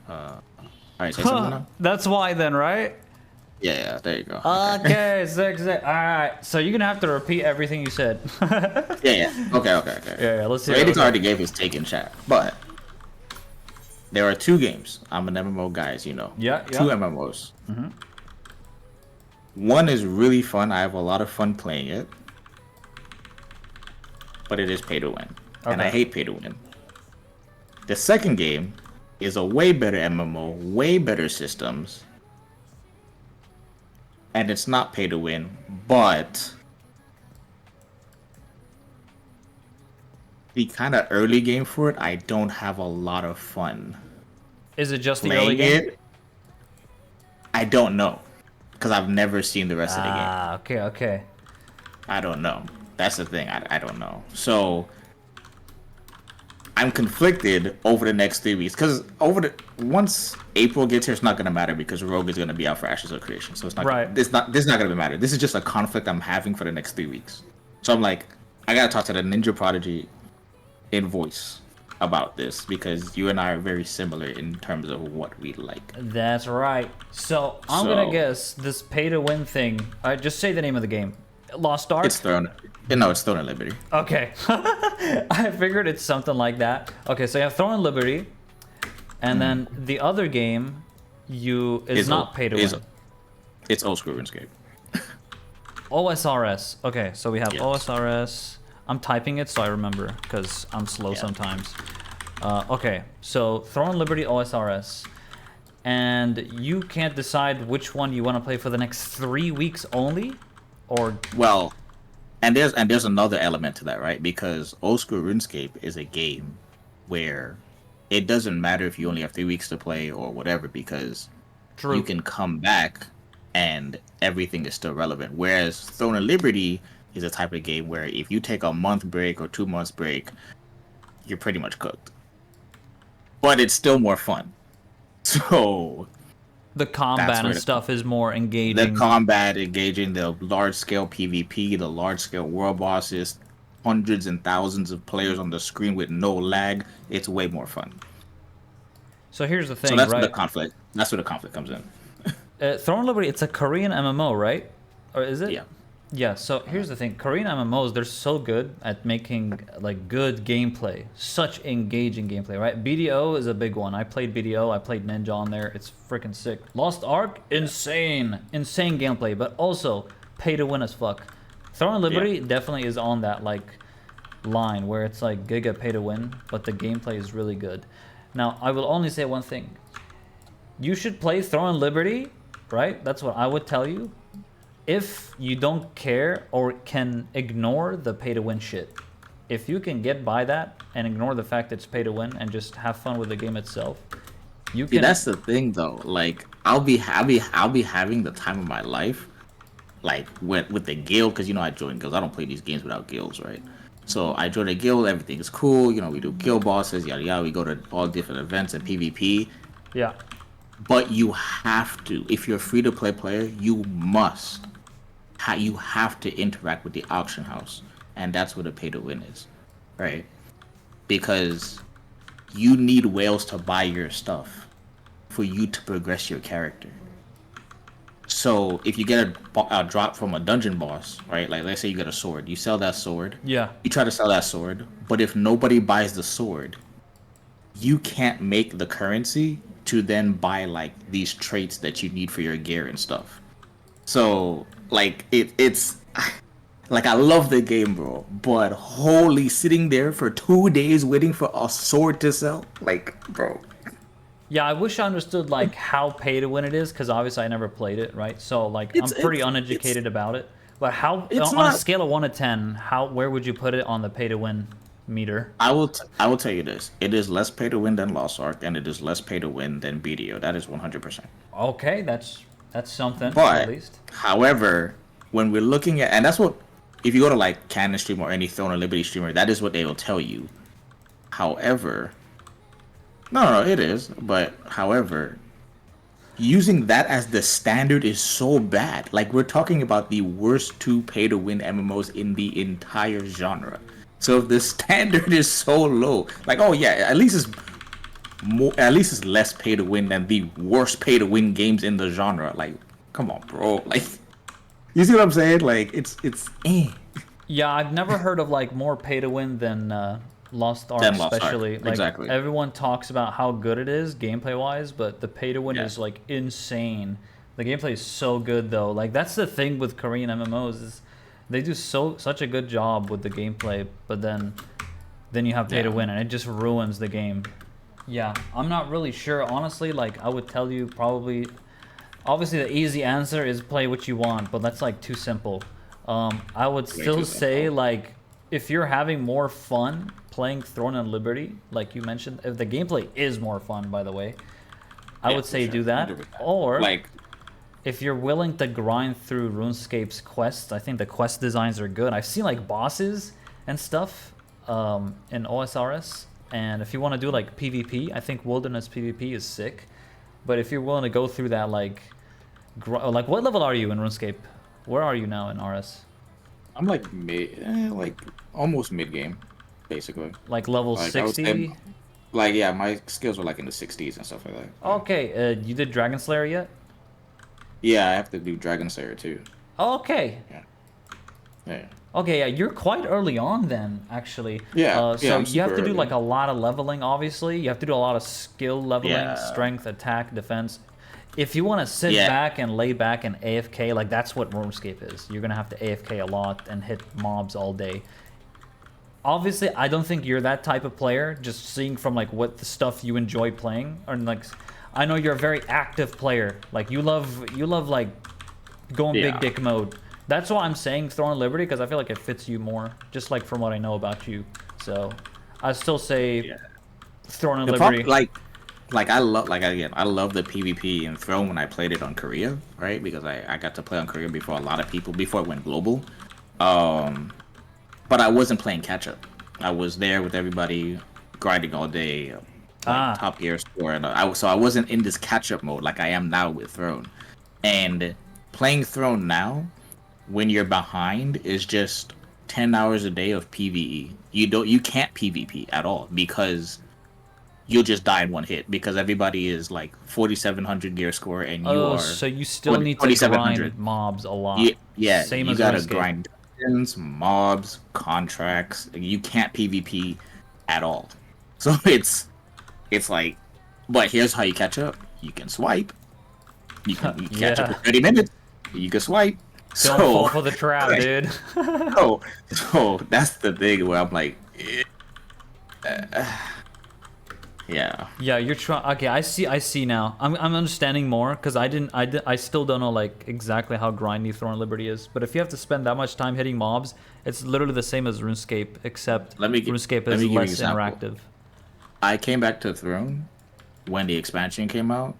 All right, say something now. That's why then, right? Yeah, there you go. Okay, sick. All right. So you're gonna have to repeat everything you said. Yeah. Okay. Yeah, let's So hear it. Edith Okay. already gave his take in chat, but there are two games. I'm an MMO guy, as you know. Yeah, Two yeah. MMOs. One is really fun. I have a lot of fun playing it, but it is pay to win, and I Okay. hate pay to win. The second game is a way better MMO, way better systems, and it's not pay to win, but the kind of early game for it, I don't have a lot of fun Is it just the early playing game? it. I don't know because I've never seen the rest of the game. Ah, okay. I don't know. That's the thing. I don't know. So I'm conflicted over the next 3 weeks because once April gets here, it's not gonna matter because Rogue is gonna be out for Ashes of Creation. So it's not. Right. This is not gonna matter. This is just a conflict I'm having for the next 3 weeks. So I'm like, I gotta talk to the Ninja Prodigy in voice about this because you and I are very similar in terms of what we like. That's right. So I'm gonna guess this pay to win thing. Just say the name of the game. Lost Ark. It's thrown. No, it's Throne of Liberty. Okay. I figured it's something like that. Okay, so you have Throne and Liberty, and then the other game, is not pay to win. It's old school RuneScape. OSRS. Okay, so we have Yes. OSRS. I'm typing it so I remember because I'm slow sometimes. Okay, so Throne Liberty OSRS. And you can't decide which one you want to play for the next 3 weeks only? Or Well, and there's another element to that, right? Because old school RuneScape is a game where it doesn't matter if you only have 3 weeks to play or whatever, because True. you can come back and everything is still relevant. Whereas Throne of Liberty is a type of game where if you take a month break or 2 months break, you're pretty much cooked. But it's still more fun. So the combat and stuff is more engaging. the combat engaging, the large scale PvP, the large scale world bosses, hundreds and thousands of players on the screen with no lag, it's way more fun. So here's the thing, So that's where right? the conflict comes in. Throne Liberty, it's a Korean MMO, right? Or is it? Yeah. Yeah, so here's the thing. Korean MMOs, they're so good at making like good gameplay. Such engaging gameplay, right? BDO is a big one. I played BDO, I played Ninja on there. It's freaking sick. Lost Ark, insane. Insane gameplay, but also pay to win as fuck. Throne of Liberty definitely is on that like line where it's like giga pay to win, but the gameplay is really good. Now, I will only say one thing. You should play Throne of Liberty, right? That's what I would tell you. If you don't care or can ignore the pay to win shit. If you can get by that and ignore the fact that it's pay to win and just have fun with the game itself, you can. See, that's the thing though. Like I'll be having the time of my life, like with the guild, because I joined guilds. I don't play these games without guilds, right? So I joined a guild. Everything is cool. We do guild bosses, yada yada. We go to all different events and PvP. Yeah. But you have to, if you're a free to play player, you have to interact with the auction house, and that's where the pay to win is, right? Because you need whales to buy your stuff for you to progress your character. So if you get a drop from a dungeon boss, right? Like let's say you get a sword, you sell that sword. Yeah. You try to sell that sword, but if nobody buys the sword, you can't make the currency to then buy like these traits that you need for your gear and stuff. So like it's like I love the game, bro, but holy, sitting there for 2 days waiting for a sword to sell, like, bro. Yeah, I wish I understood like how pay to win it is, because obviously I never played it, right? So like I'm pretty uneducated about it. But how on a scale of 1 to 10, where would you put it on the pay to win meter? I will tell you this: it is less pay to win than Lost Ark, and it is less pay to win than BDO. That is 100%. Okay, that's something But at least. however, when we're looking at, and that's what, if you go to like Canon stream or any Throne of Liberty streamer, that is what they will tell you. However, no, it is. But however, using that as the standard is so bad. Like we're talking about the worst two pay to win MMOs in the entire genre. So if the standard is so low, like, oh yeah, at least it's more, at least it's less pay to win than the worst pay to win games in the genre. Like, come on, bro. Like, you see what I'm saying? Like, it's Yeah, I've never heard of like more pay to win than Lost Ark, Then Lost Ark. especially. Like Exactly. everyone talks about how good it is gameplay wise, but the pay to win Yeah. is like insane. The gameplay is so good though. Like that's the thing with Korean MMOs is they do such a good job with the gameplay, but then you have pay to Yeah. win and it just ruins the game. Yeah, I'm not really sure honestly. Like I would tell you probably obviously the easy answer is play what you want, but that's like too simple. I would still too say simple. like if you're having more fun playing Throne and Liberty, like you mentioned, if the gameplay is more fun, by the way, I Yeah, would for say sure. do that. 100%. Or Like, if you're willing to grind through RuneScape's quests, I think the quest designs are good. I've seen like bosses and stuff in OSRS, and if you want to do like PvP, I think Wilderness PvP is sick. But if you're willing to go through that, like what level are you in RuneScape? Where are you now in RS? I'm like like almost mid game, basically. Like level Like I was 60? like yeah, my skills were like in the 60s and stuff like that. Yeah. Okay, you did Dragon Slayer yet? Yeah, I have to do Dragon Slayer too. Okay. Yeah. Yeah. Okay, yeah, you're quite early on then, actually. Yeah, So I'm you have super to do early. like a lot of leveling, obviously. You have to do a lot of skill leveling, Yeah. strength, attack, defense. If you want to sit Yeah. back and lay back and AFK, like that's what RuneScape is. You're gonna have to AFK a lot and hit mobs all day. Obviously, I don't think you're that type of player. Just seeing from like what the stuff you enjoy playing, or like, I know you're a very active player. Like you love like going Yeah. big dick mode. That's why I'm saying Throne of Liberty because I feel like it fits you more. Just like from what I know about you. So I still say Yeah. Throne of The Liberty. problem, like I love, like again, I love the PvP in Throne when I played it on Korea, right? Because I got to play on Korea before a lot of people, before it went global. But I wasn't playing catch up. I was there with everybody, grinding all day, like top gear score, and I wasn't in this catch up mode like I am now with Throne. And playing Throne now, when you're behind, is just 10 hours a day of PvE. You can't PvP at all because you'll just die in one hit because everybody is like 4,700 gear score and you Oh, are so you still need to 2,700. grind mobs a lot. Yeah, Same you as gotta RuneScape. grind dungeons, mobs, contracts. You can't PvP at all. So it's like, but here's how you catch up. You can swipe. You catch up Yeah. in 30 minutes. You can swipe. Don't fall for the trap, dude. So that's the thing where I'm like, yeah. Yeah, you're trying. Okay, I see now. I'm understanding more because I still don't know like exactly how grindy Throne of Liberty is. But if you have to spend that much time hitting mobs, it's literally the same as RuneScape, except RuneScape let is me give you an less example. interactive. I came back to Throne when the expansion came out,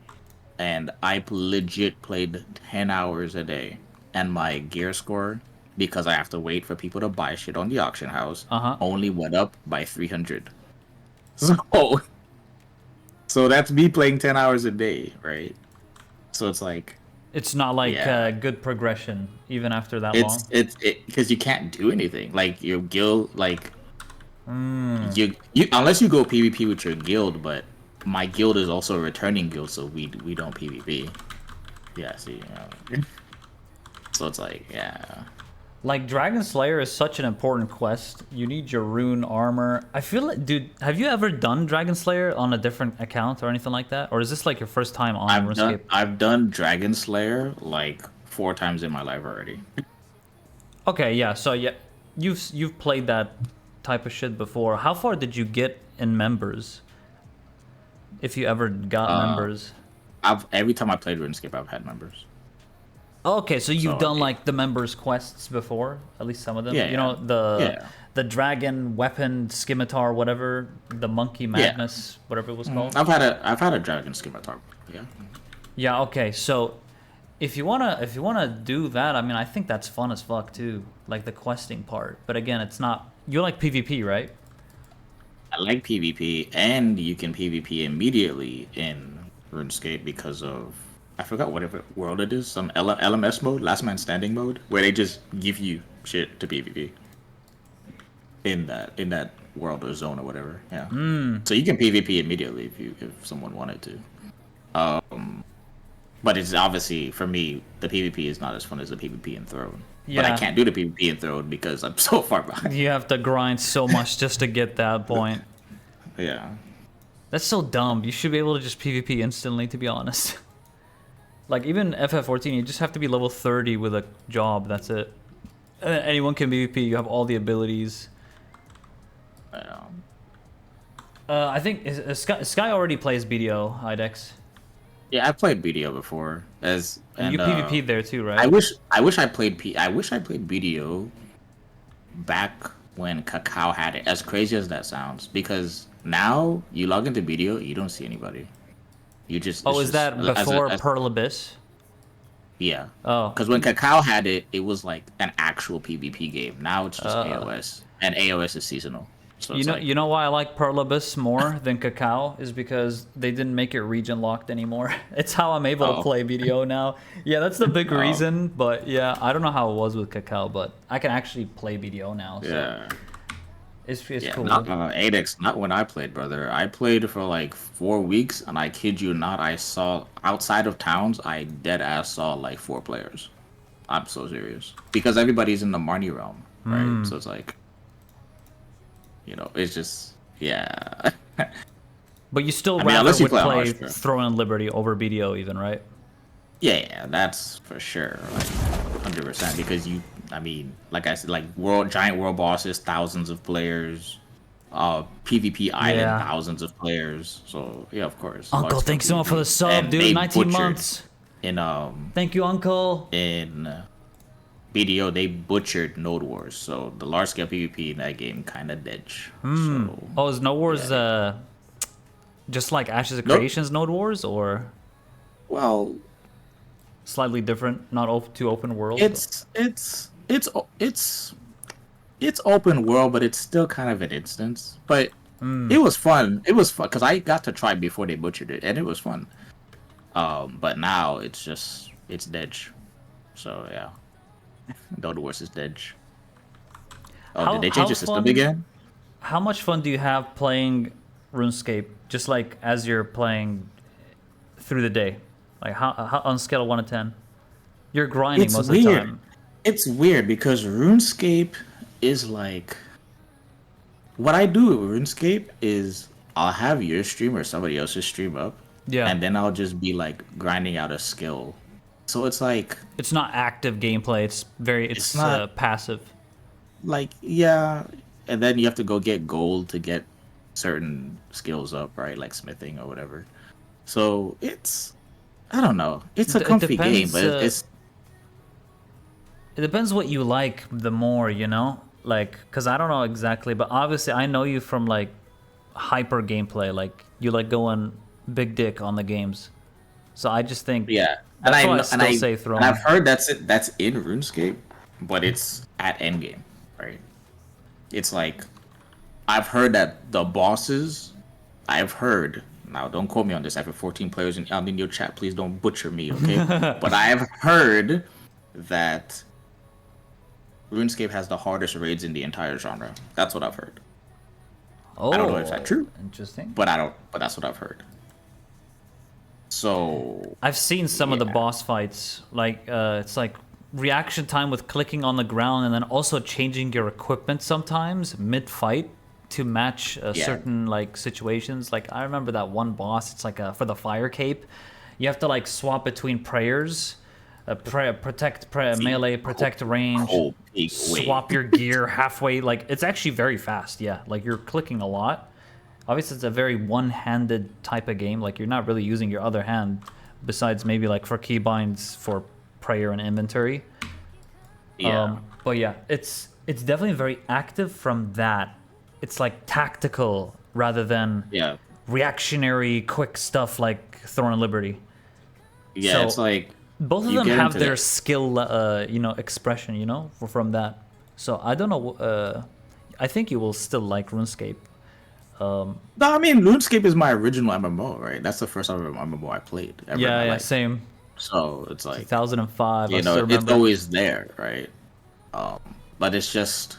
and I legit played 10 hours a day. And my gear score, because I have to wait for people to buy shit on the auction house, only went up by 300. So that's me playing 10 hours a day, right? So it's like, It's not like Yeah. good progression even after that long. it's because you can't do anything. Like your guild, like you unless you go PvP with your guild, but my guild is also a returning guild, so we don't PvP. Yeah, see, so it's like, yeah. Like Dragon Slayer is such an important quest. You need your rune armor. I feel like, dude, have you ever done Dragon Slayer on a different account or anything like that, or is this like your first time on RuneScape? I've done Dragon Slayer like 4 times in my life already. Okay, yeah. So yeah, you've played that type of shit before. How far did you get in members? If you ever got members. Every time I played RuneScape, I've had members. Okay, so you've So, done like the members quests before, at least some of them. Yeah, You know yeah. the dragon weapon scimitar, whatever, the monkey madness, whatever it was called. I've had a Dragon Scimitar. Yeah. Yeah. Okay. So if you wanna do that, I mean, I think that's fun as fuck too, like the questing part. But again, it's not. You like PvP, right? I like PvP, and you can PvP immediately in RuneScape because of, I forgot whatever world it is, some LMS mode, Last Man Standing mode, where they just give you shit to PvP. in that world or zone or whatever. Yeah. So you can PvP immediately if someone wanted to. But it's obviously for me the PvP is not as fun as the PvP in Throne. But I Yeah, can't do the PvP in Throne because I'm so far behind. you have to grind so much just to get that point. Yeah. That's so dumb. You should be able to just PvP instantly, to be honest. Like, even FF14, you just have to be level 30 with a job, that's it. And then anyone can PvP, you have all the abilities. Yeah. I think Sky already plays BDO, IDEX. Yeah, I played BDO before And you PvP'd there too, right? I wish I played BDO back when Cacao had it. As crazy as that sounds, because now you log into BDO, you don't see anybody. You just Oh, it's is just, that before Pearl Abyss? yeah. Oh. Because when Cacao had it, it was like an actual PvP game. Now it's just AOS, and AOS is seasonal. So it's like, You know why I like Pearl Abyss more than Cacao is because they didn't make it region locked anymore. It's how I'm able to play BDO now. Yeah, that's the big reason. But yeah, I don't know how it was with Cacao, but I can actually play BDO now. So yeah. it's Yeah, cool. not Adex, not when I played, brother. I played for like 4 weeks, and I kid you not, I saw outside of towns, I dead ass saw like 4 players. I'm so serious because everybody's in the Marnie realm, right? So it's like, it's just yeah. But you still I mean, rather unless you would play on play Hearthstone. Throne and Liberty over BDO, even, right? Yeah, that's for sure, like 100%. Because I mean, like I said, like giant world bosses, thousands of players, PvP island, Yeah. thousands of players. So yeah, of course. Uncle, large-scale thanks so much for the PvP. sub, And dude. they 19 butchered months. in Thank you, Uncle. BDO. They butchered Node Wars, so the large scale PvP in that game kind of dead. So Oh, is Node Wars just like Ashes of Nope. Creation's Node Wars, or well, slightly different, not too open world? it's open world, but it's still kind of an instance. But it was fun. It was fun because I got to try before they butchered it, and it was fun. But now it's dead. So yeah, Dota Wars is dead. Oh, did they change the system again? How much fun do you have playing RuneScape? Just like as you're playing through the day, like how on a scale of 1 to 10, you're grinding It's most weird. of the time. It's weird because RuneScape is like what I do with RuneScape is I'll have your stream or somebody else's stream up, Yeah. and then I'll just be like grinding out a skill. So it's like It's not active gameplay. It's not- passive. yeah, and then you have to go get gold to get certain skills up, right? Like smithing or whatever. So I don't know. It's a It comfy game, depends, but it's It depends what you like the more, you know? Like, because I don't know exactly, but obviously I know you from, like, hyper gameplay. Like, you like going big dick on the games. So I just think... yeah. That's why I still say Throne. And I've heard that's in RuneScape, but it's at endgame, right? It's like I've heard that the bosses. I've heard. Now, don't quote me on this. I have 14 players in Alninio chat. Please don't butcher me, okay? But I have heard that RuneScape has the hardest raids in the entire genre. That's what I've heard. Oh, I don't know if that's true, interesting. but that's what I've heard. So I've seen some of the boss fights. Like, it's like reaction time with clicking on the ground and then also changing your equipment sometimes mid-fight to match certain, like, situations. Like, I remember that one boss, it's like for the fire cape. You have to, like, swap between prayers. Protect melee, protect range, swap your gear halfway. Like, it's actually very fast. Yeah, like you're clicking a lot. Obviously, it's a very one-handed type of game. Like, you're not really using your other hand, besides maybe like for keybinds for prayer and inventory. yeah, But yeah, it's definitely very active from that. It's like tactical rather than reactionary, quick stuff like Throne and Liberty. yeah. So, it's like both of you them get have into their that. skill, expression, from that. So I don't know. I think you will still like RuneScape. No, I mean RuneScape is my original MMO, right? That's the first ever MMO I played ever in my life. Same. So it's like 2005. I you still know, it's remember. always there, right? But it's just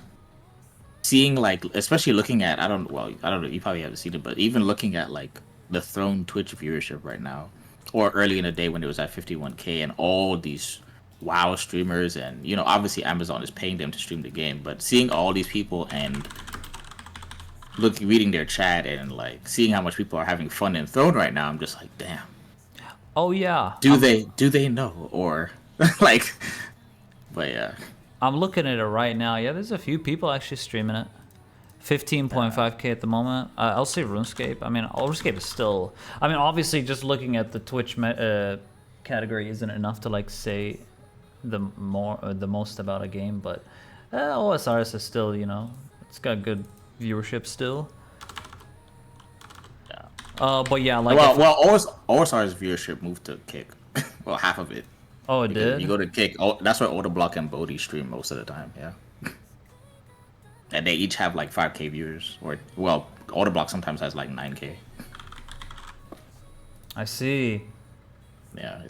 seeing like, especially looking at, I don't know, you probably haven't seen it, but even looking at like the Throne Twitch viewership right now, or early in the day when it was at 51K, and all these WoW streamers, and obviously Amazon is paying them to stream the game, but seeing all these people and reading their chat and like seeing how much people are having fun in Throne right now, I'm just like, damn. Oh yeah. Do they know, or like, but yeah. I'm looking at it right now. Yeah, there's a few people actually streaming it. 15.5k at the moment. I'll say RuneScape. I mean, RuneScape is still. I mean, obviously, just looking at the Twitch category isn't enough to like say the most about a game, but OSRS is still, it's got good viewership still. But yeah, like OSR's viewership moved to Kick. Well, half of it. oh, it Because if you did. go to Kick, that's where Autoblock and Bodhi stream most of the time. Yeah. And they each have like 5K viewers, or well, Autoblock sometimes has like 9K. I see. Yeah,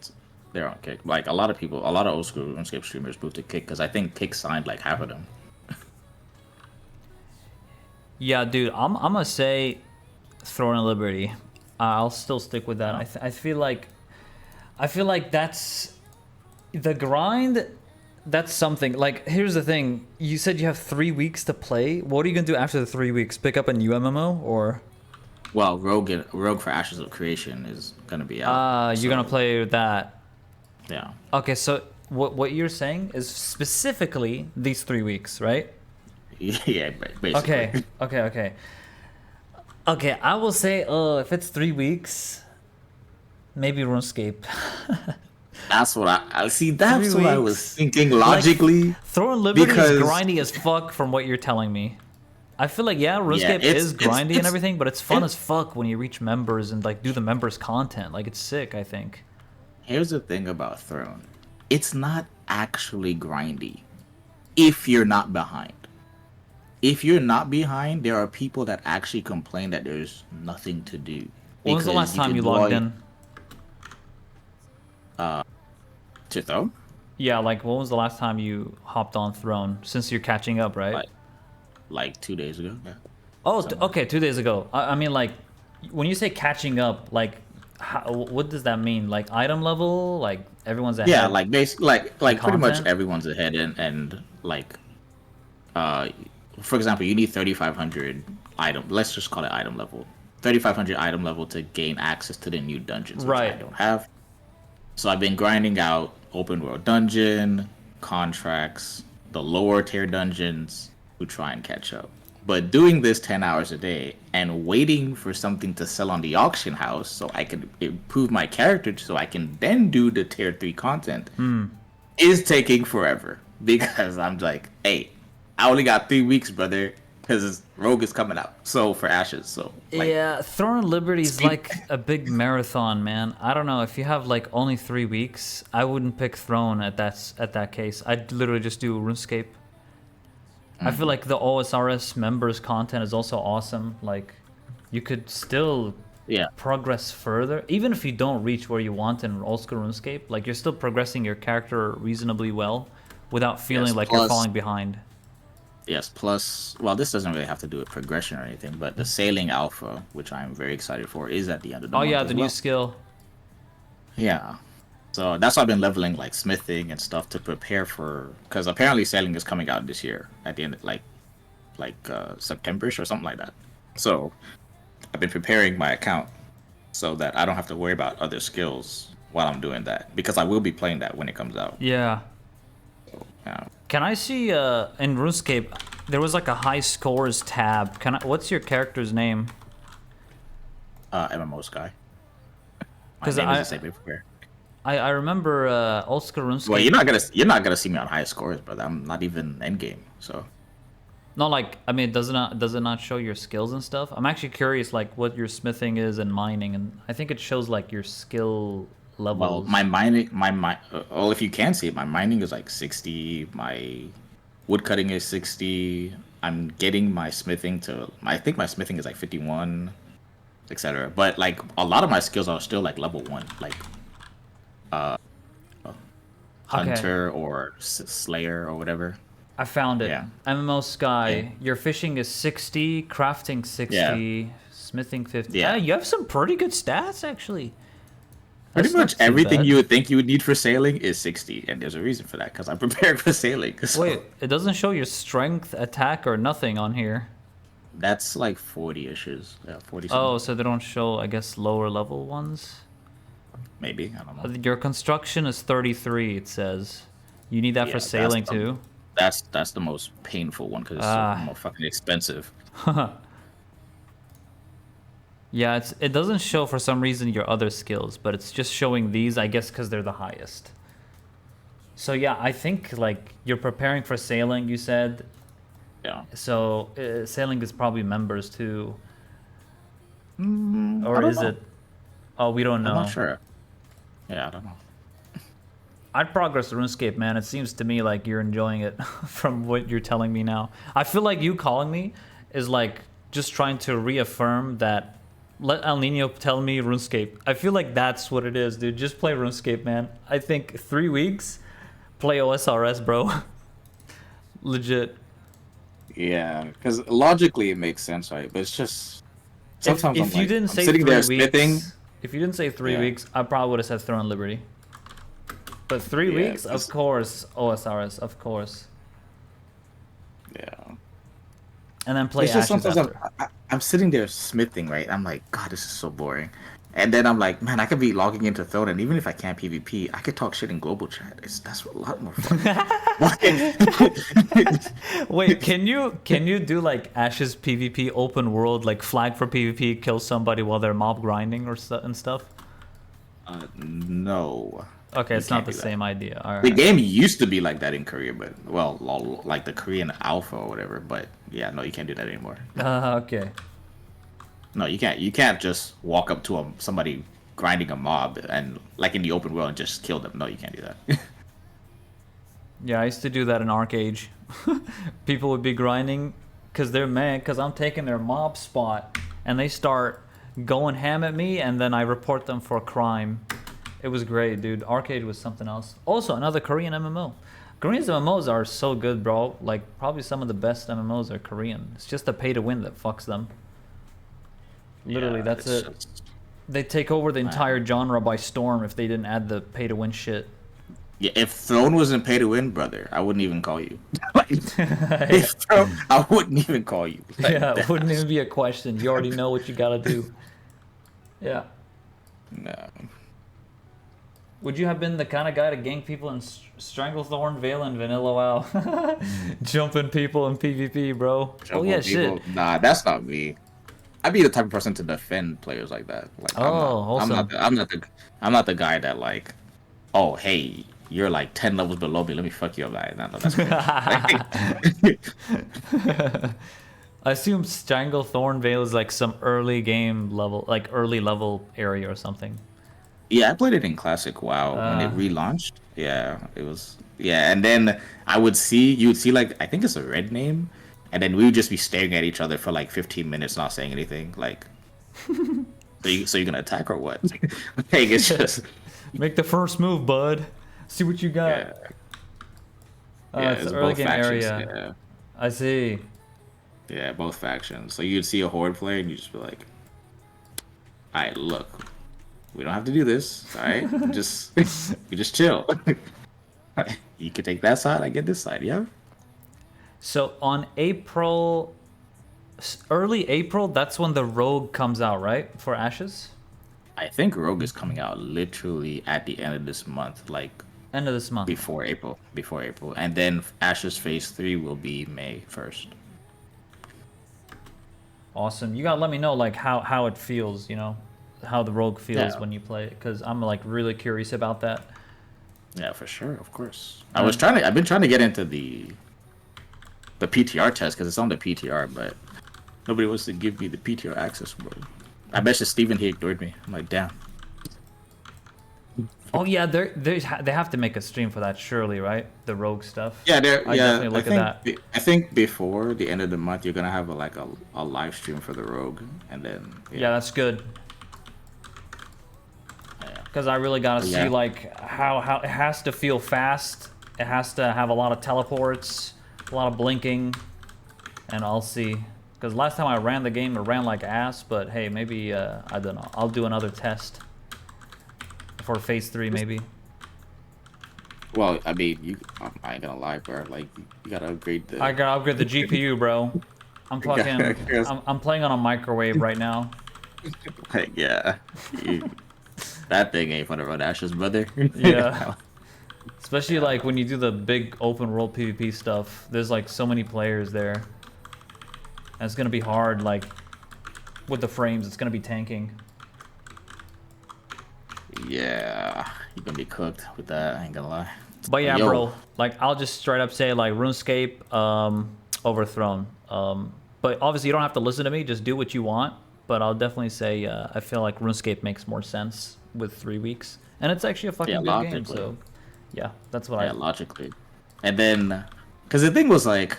they're on Kick. Like a lot of old school RuneScape streamers moved to Kick because I think Kick signed like half of them. Yeah, dude, I'm gonna say Throne of Liberty. I'll still stick with that. I feel like that's the grind. That's something. Like, here's the thing. You said you have 3 weeks to play. What are you gonna do after the 3 weeks? Pick up a new MMO or? Well, Rogue for Ashes of Creation is gonna be out. You're gonna play that. Yeah. Okay, so what you're saying is specifically these 3 weeks, right? Yeah, basically. Okay, I will say, if it's 3 weeks, maybe RuneScape. That's what I see. That's 3 what I was weeks. thinking logically. Like, Throne Liberty because is grindy as fuck from what you're telling me. I feel like, yeah, RuneScape is grindy and everything, but it's fun as fuck when you reach members and like do the members content. Like, it's sick, I think. Here's the thing about Throne. It's not actually grindy if you're not behind. If you're not behind, there are people that actually complain that there's nothing to do. When was the last time you logged in? To Throne? Yeah, like, when was the last time you hopped on Throne? Since you're catching up, right? Like 2 days ago. Yeah. Oh, okay, 2 days ago. I mean, like, when you say catching up, like, what does that mean? Like, item level? Like, everyone's ahead? Yeah, like basically, like pretty much content? everyone's ahead, and like, for example, you need 3,500 item. Let's just call it item level. 3,500 item level to gain access to the new dungeons, which I Right. don't have. So I've been grinding out open world dungeon, contracts, the lower tier dungeons to try and catch up. But doing this 10 hours a day and waiting for something to sell on the auction house so I can improve my character so I can then do the tier 3 content is taking forever. Because I'm like, hey, I only got 3 weeks, brother, because Rogue is coming out. So for Ashes, so like, Yeah, Throne of Liberty is like a big marathon, man. I don't know, if you have like only 3 weeks, I wouldn't pick Throne at that case. I'd literally just do RuneScape. I feel like the OSRS members content is also awesome. Like, you could still yeah. progress further, even if you don't reach where you want in old school RuneScape. Like, you're still progressing your character reasonably well without feeling Yes, like you're plus- falling behind. Yes, plus, well, this doesn't really have to do with progression or anything, but the Sailing Alpha, which I'm very excited for, is at the end of the Oh month yeah, as the well. new skill. Yeah. So that's why I've been leveling like smithing and stuff to prepare for, because apparently sailing is coming out this year at the end of September-ish or something like that. So I've been preparing my account so that I don't have to worry about other skills while I'm doing that, because I will be playing that when it comes out. Yeah. Yeah. Can I see in RuneScape there was like a high scores tab? What's your character's name? MMO Sky. My 'Cause name I- is the same everywhere. I remember old school RuneScape. Well, you're not gonna see me on high scores, but I'm not even end game. So No, like, I mean, does it not show your skills and stuff? I'm actually curious, like, what your smithing is and mining, and I think it shows like your skill well, levels. well, if you can see it, my mining is like 60. My woodcutting is 60. I'm getting my smithing to. I think my smithing is like 51, etc. But like a lot of my skills are still like level 1, like Okay. hunter or slayer or whatever. I found it. Yeah. MMO Sky. Yeah. Your fishing is 60, crafting 60, smithing 50. Yeah. You have some pretty good stats actually. Pretty That's not much too everything bad. you would think you would need for sailing is 60, and there's a reason for that because I'm prepared for sailing. So Wait, it doesn't show your strength, attack, or nothing on here. that's like 40 issues. Yeah, 40 Oh, something. so they don't show, I guess, lower level ones? Maybe. I don't know. Your construction is 33, it says. You need that for Yeah, sailing too? that's the most painful one because it's so Ah. more fucking expensive. Yeah, it doesn't show for some reason your other skills, but it's just showing these, I guess, because they're the highest. So yeah, I think like you're preparing for sailing, you said. Yeah. So sailing is probably members too, I or don't is know. it? Oh, we don't know. I'm not sure. Yeah, I don't know. I'd progress RuneScape, man. It seems to me like you're enjoying it from what you're telling me now. I feel like you calling me is like just trying to reaffirm that. Let Alninio tell me RuneScape. I feel like that's what it is, dude. Just play RuneScape, man. I think 3 weeks, play OSRS, bro. Legit. Yeah, because logically it makes sense, right? But it's just sometimes If I'm you like didn't I'm say sitting 3 there weeks, smithing. if you didn't say 3 Yeah. weeks, I probably would have said Throne Liberty. But 3 Yeah, weeks, of 'cause- course, OSRS, of course. Yeah. And then play It's just Ashes sometimes after. I'm sitting there smithing, right? I'm like, God, this is so boring. And then I'm like, man, I could be logging into Throne, and even if I can't PvP, I could talk shit in global chat. That's a lot more fun. Wait, can you do like Ashes PvP open world, like flag for PvP, kill somebody while they're mob grinding or and stuff? No. Okay, You it's not can't the do that. same idea. All The right. game used to be like that in Korea, but well, like the Korean alpha or whatever. But yeah, no, you can't do that anymore. Okay. No, you can't. You can't just walk up to somebody grinding a mob and like in the open world and just kill them. No, you can't do that. Yeah, I used to do that in Arc Age. People would be grinding because they're mad because I'm taking their mob spot and they start going ham at me and then I report them for crime. It was great, dude. Arc Age was something else. Also, another Korean MMO. Korean MMOs are so good, bro. Like, probably some of the best MMOs are Korean. It's just the pay to win that fucks them. Literally, Yeah, that's it's it. just- They'd take over the entire genre by storm if they didn't add the pay to win shit. Yeah, if Throne wasn't pay to win, brother, I wouldn't even call you. Like, if Throne, I wouldn't even call you. Like, Yeah, it wouldn't even be a question. You already know what you gotta do. Yeah. no. Would you have been the kind of guy to gank people in Stranglethorn, Vale, and Vanilla WoW? Jumping people in PvP, bro. Oh yeah, People- shit. Nah, that's not me. I'd be the type of person to defend players like that. Like, Oh, I'm not, awesome. I'm not the guy that like, oh hey, you're like 10 levels below me. Let me fuck you up. Like, no, that's crazy. I assume Stranglethorn Vale is like some early game level, like early level area or something. Yeah, I played it in Classic WoW when it relaunched. Yeah, it was. Yeah, and then you would see like I think it's a red name, and then we would just be staring at each other for like 15 minutes, not saying anything. Like, so you're gonna attack or what? Like it's just Make the first move, bud. See what you got. yeah, yeah. It's It's the early both game factions. area. I see. Yeah, both factions. So you'd see a horde player, and you just be like, "All right, look, we don't have to do this. All right, you just chill. You can take that side, I get this side. Yeah." So on early April, that's when the Rogue comes out, right? For Ashes? I think Rogue is coming out literally at the end of this month, like End of this month. before April. Before April. And then Ashes Phase 3 will be May 1st. Awesome. You gotta let me know like how it feels, you know, how the Rogue feels Yeah. when you play it, because I'm like really curious about that. Yeah, for sure, of course. I've been trying to get into the PTR test because it's on the PTR, but nobody wants to give me the PTR access, bro. I bet you Steven, he ignored me. I'm like, damn. Oh yeah, they have to make a stream for that, surely, right? The Rogue stuff. Yeah, I definitely look at that. I think before the end of the month, you're gonna have a live stream for the Rogue, and then Yeah, that's good. yeah. Because I really gotta Yeah. see like how it has to feel fast. It has to have a lot of teleports. a lot of blinking, and I'll see. Because last time I ran the game, it ran like ass. But hey, maybe I don't know. I'll do another test for phase 3, maybe. Well, I mean, I ain't gonna lie, bro. Like, you gotta upgrade the. I gotta upgrade the GPU, bro. I'm talking. I'm playing on a microwave right now. Yeah. That thing ain't fun to run Ashes, brother. Yeah. Especially like when you do the big open world PvP stuff. There's like so many players there. And it's gonna be hard, like with the frames. It's gonna be tanking. Yeah, you're gonna be cooked with that. I ain't gonna lie. But yeah, Yo. bro. Like I'll just straight up say like RuneScape, overthrown. But obviously you don't have to listen to me. Just do what you want. But I'll definitely say I feel like RuneScape makes more sense with 3 weeks, and it's actually a fucking good game. So yeah, that's what I. Yeah, logically. And then, because the thing was like,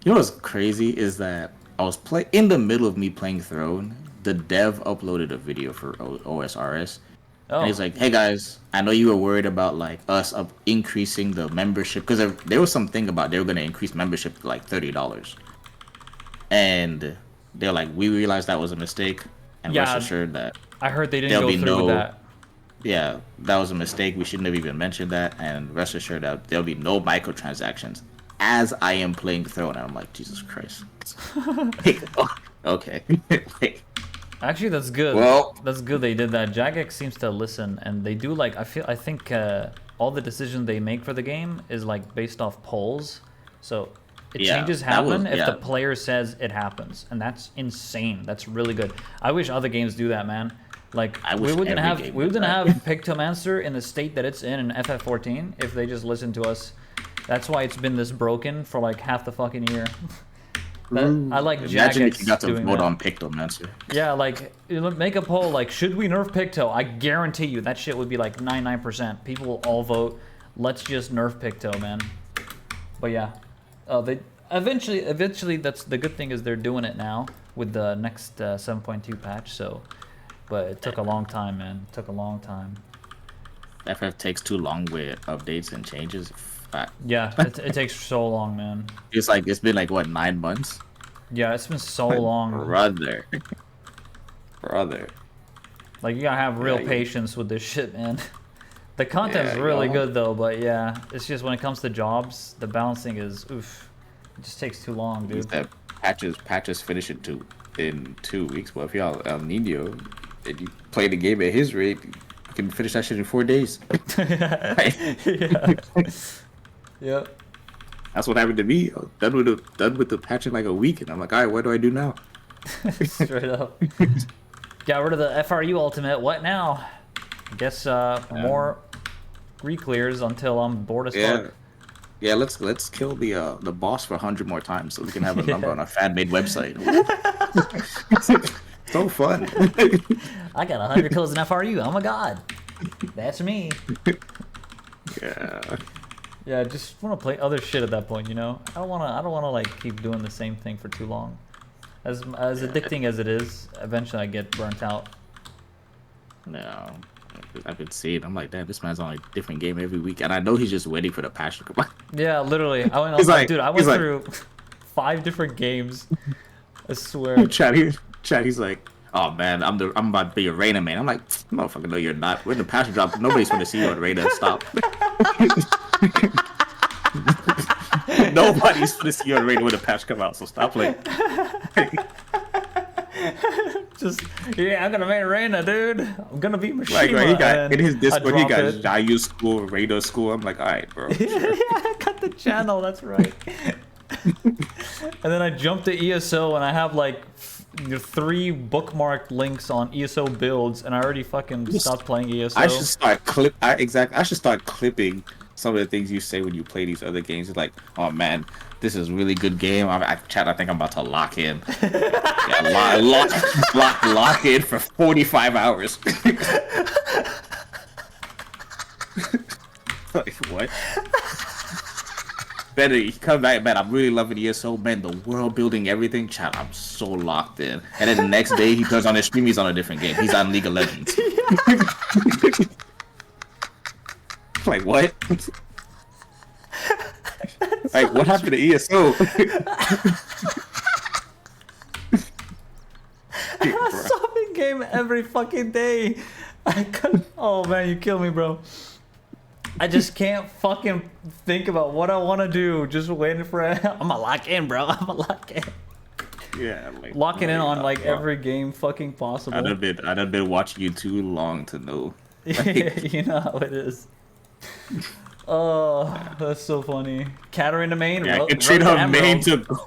you know what's crazy is that I was in the middle of me playing Throne. The dev uploaded a video for OSRS. Oh. And he's like, "Hey guys, I know you were worried about like us increasing the membership because there was something about they were gonna increase membership to like $30, and they're like, we realized that was a mistake, and rest assured that I heard they didn't go through with that. Yeah, that was a mistake. We shouldn't have even mentioned that, and rest assured that there'll be no microtransactions as I am playing Throne." And I'm like, Jesus Christ. Okay. Actually, that's good. Well, that's good they did that. Jagex seems to listen, and they do like I think all the decisions they make for the game is like based off polls. So changes happen if the player says it happens, and that's insane. That's really good. I wish other games do that, man. Like we wouldn't have Pictomancer in the state that it's in FF14 if they just listened to us. That's why it's been this broken for like half the fucking year. I like imagine Jagex if you got to vote that. on Pictomancer. Yeah, like make a poll like, should we nerf Picto? I guarantee you that shit would be like 99%. People will all vote. Let's just nerf Picto, man. But yeah, they eventually that's the good thing is they're doing it now with the next 7.2 patch. So, but it took a long time, man. It took a long time. FF takes too long with updates and changes. Yeah, it takes so long, man. It's like it's been like what 9 months. Yeah, it's been so long, brother. Like you gotta have real patience with this shit, man. The content's really good though, but yeah, it's just when it comes to jobs, the balancing is oof. It just takes too long, dude. That patches finish it in 2 weeks. Well, if y'all Alninio, if you play the game at his rate, you can finish that shit in 4 days. Yeah. Yep. That's what happened to me. I was done with the patch in like a week, and I'm like, all right, what do I do now? Straight up. Got rid of the FRU ultimate. What now? I guess more re-clears until I'm bored as fuck. Yeah, let's kill the boss for 100 more times so we can have a number on our fan-made website. So fun. I got 100 kills in FRU. Oh my god. That's me. Yeah. Yeah, I just want to play other shit at that point, you know? I don't want to like keep doing the same thing for too long. As addicting as it is, eventually I get burnt out. No. I could see it. I'm like, damn, this man's on a different game every week, and I know he's just waiting for the patch to come out. Yeah, literally. I went through 5 different games. I swear. He's like, oh man, I'm about to be a Reina man. I'm like, motherfucker, no, you're not. We're in the patch drop. Nobody's gonna see you on Reina. Stop. Nobody's gonna see you on Reina when the patch come out. So stop playing. I'm gonna make Reina, dude. I'm gonna be Mishima. Like, he got in his Discord, he got Jayu school, Reina school. I'm like, all right, bro. Sure. Yeah, I got the channel. That's right. And then I jumped to ESO, and I have like 3 bookmarked links on ESO builds, and I already fucking stopped playing ESO. I should start I should start clipping some of the things you say when you play these other games. It's like, oh man, this is a really good game. I think I'm about to lock in. Yeah, lock in for 45 hours. Like, what? Then he come back, man, I'm really loving ESO, man, the world building, everything. Chat, I'm so locked in. And then the next day he turns on his stream, he's on a different game. He's on League of Legends. Like, what? Like, what happened to ESO? Stop in game every fucking day. Oh man, you kill me, bro. I just can't fucking think about what I want to do. Just waiting for it. I'm gonna lock in, bro. I'm gonna lock in. Yeah, like Locking in on like every game fucking possible. I'd have been watching you too long to know. You know how it is. Oh, that's so funny. Katarina main. Yeah, I can treat her main to go.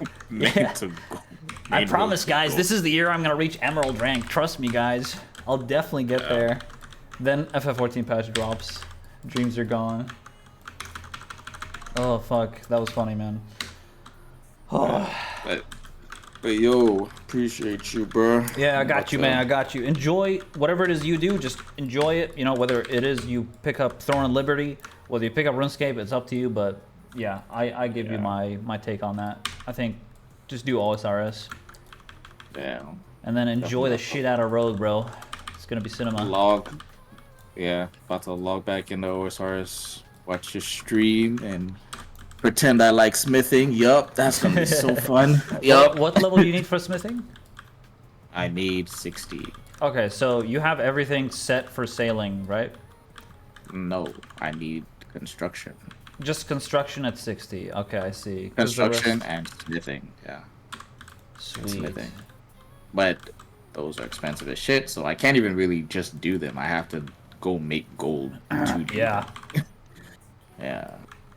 I promise, guys, this is the year I'm gonna reach Emerald rank. Trust me, guys. I'll definitely get there. Then FF14 patch drops. Dreams are gone. Oh fuck, that was funny, man. Oh. But yo, appreciate you, bro. Yeah, I got you, man. I got you. Enjoy whatever it is you do. Just enjoy it. You know, whether it is you pick up Throne and Liberty, whether you pick up RuneScape, it's up to you. But yeah, I give you my take on that. I think just do OSRS. Damn. And then enjoy the shit out of Road, bro. It's gonna be cinema. Log. Yeah, about to log back into OSRS, watch your stream, and pretend I like smithing. Yup, that's gonna be so fun. Yup. What level do you need for smithing? I need 60. Okay, so you have everything set for sailing, right? No, I need construction. Just construction at 60. Okay, I see. Construction and smithing, yeah. Sweet. And smithing. But those are expensive as shit, so I can't even really just do them. I have to go make gold to do Yeah. them. Yeah.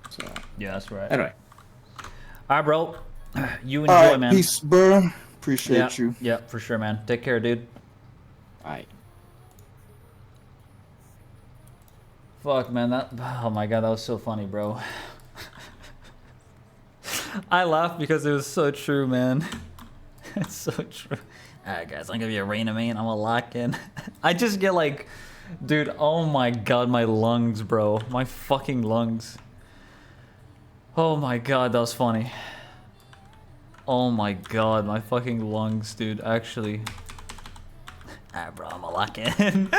So. Yeah, that's right. Anyway. All right, bro. You enjoy, man. Peace, bro. Appreciate you. Yeah, for sure, man. Take care, dude. Bye. Fuck, man. Oh my god, that was so funny, bro. I laughed because it was so true, man. It's so true. All right, guys. I'm gonna be a Reina main. I'm gonna lock in. I just get like, dude. Oh my god, my lungs, bro. My fucking lungs. Oh my god, that was funny. Oh my god, my fucking lungs, dude. Actually. Alright, bro, I'm gonna lock in.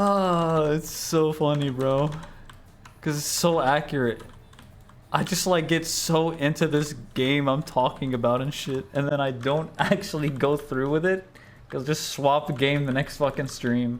Oh, it's so funny, bro. Because it's so accurate. I just like get so into this game I'm talking about and shit, and then I don't actually go through with it. Because just swap the game the next fucking stream.